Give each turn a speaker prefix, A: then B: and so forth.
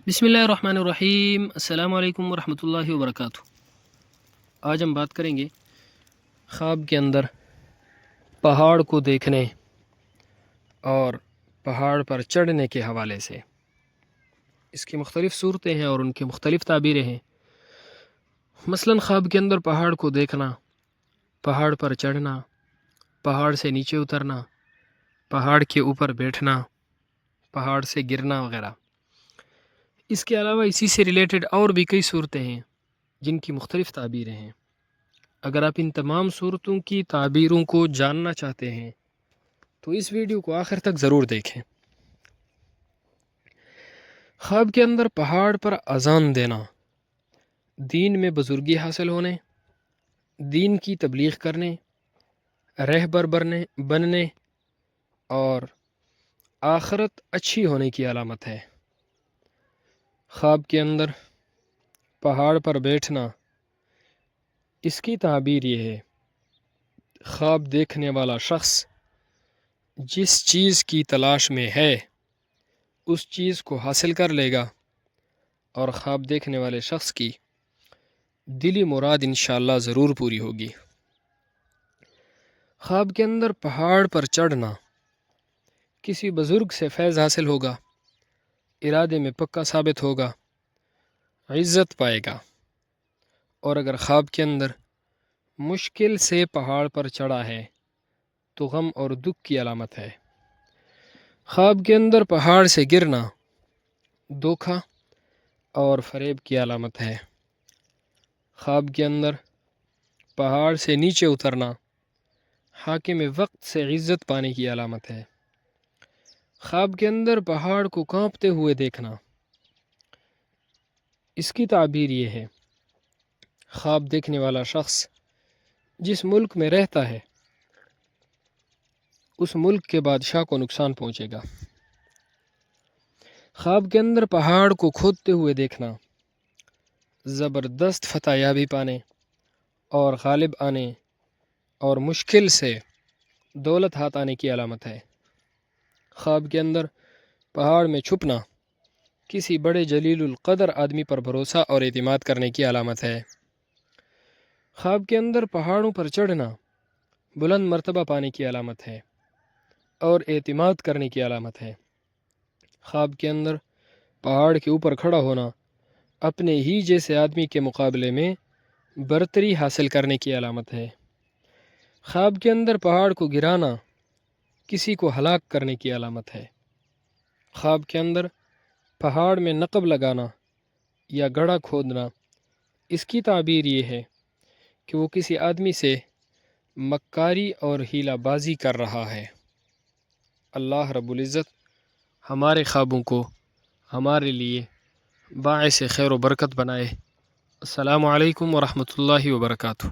A: بسم اللہ الرحمن الرحیم۔ السلام علیکم ورحمۃ اللہ وبرکاتہ۔ آج ہم بات کریں گے خواب کے اندر پہاڑ کو دیکھنے اور پہاڑ پر چڑھنے کے حوالے سے۔ اس کی مختلف صورتیں ہیں اور ان کی مختلف تعبیریں ہیں۔ مثلاً خواب کے اندر پہاڑ کو دیکھنا، پہاڑ پر چڑھنا، پہاڑ سے نیچے اترنا، پہاڑ کے اوپر بیٹھنا، پہاڑ سے گرنا وغیرہ۔ اس کے علاوہ اسی سے ریلیٹڈ اور بھی کئی صورتیں ہیں جن کی مختلف تعبیریں ہیں۔ اگر آپ ان تمام صورتوں کی تعبیروں کو جاننا چاہتے ہیں تو اس ویڈیو کو آخر تک ضرور دیکھیں۔ خواب کے اندر پہاڑ پر اذان دینا، دین میں بزرگی حاصل ہونے، دین کی تبلیغ کرنے، رہبر بننے اور آخرت اچھی ہونے کی علامت ہے۔ خواب کے اندر پہاڑ پر بیٹھنا، اس کی تعبیر یہ ہے: خواب دیکھنے والا شخص جس چیز کی تلاش میں ہے اس چیز کو حاصل کر لے گا، اور خواب دیکھنے والے شخص کی دلی مراد انشاءاللہ ضرور پوری ہوگی۔ خواب کے اندر پہاڑ پر چڑھنا، کسی بزرگ سے فیض حاصل ہوگا، ارادے میں پکا ثابت ہوگا، عزت پائے گا۔ اور اگر خواب کے اندر مشکل سے پہاڑ پر چڑھا ہے تو غم اور دکھ کی علامت ہے۔ خواب کے اندر پہاڑ سے گرنا دھوکہ اور فریب کی علامت ہے۔ خواب کے اندر پہاڑ سے نیچے اترنا حاکم وقت سے عزت پانے کی علامت ہے۔ خواب کے اندر پہاڑ کو کانپتے ہوئے دیکھنا، اس کی تعبیر یہ ہے: خواب دیکھنے والا شخص جس ملک میں رہتا ہے اس ملک کے بادشاہ کو نقصان پہنچے گا۔ خواب کے اندر پہاڑ کو کھودتے ہوئے دیکھنا زبردست فتح یابی پانے اور غالب آنے اور مشکل سے دولت ہاتھ آنے کی علامت ہے۔ خواب کے اندر پہاڑ میں چھپنا کسی بڑے جلیل القدر آدمی پر بھروسہ اور اعتماد کرنے کی علامت ہے۔ خواب کے اندر پہاڑوں پر چڑھنا بلند مرتبہ پانے کی علامت ہے اور اعتماد کرنے کی علامت ہے۔ خواب کے اندر پہاڑ کے اوپر کھڑا ہونا اپنے ہی جیسے آدمی کے مقابلے میں برتری حاصل کرنے کی علامت ہے۔ خواب کے اندر پہاڑ کو گرانا کسی کو ہلاک کرنے کی علامت ہے۔ خواب کے اندر پہاڑ میں نقب لگانا یا گڑھا کھودنا، اس کی تعبیر یہ ہے کہ وہ کسی آدمی سے مکاری اور ہیلہ بازی کر رہا ہے۔ اللہ رب العزت ہمارے خوابوں کو ہمارے لیے باعث خیر و برکت بنائے۔ السلام علیکم ورحمۃ اللہ وبرکاتہ۔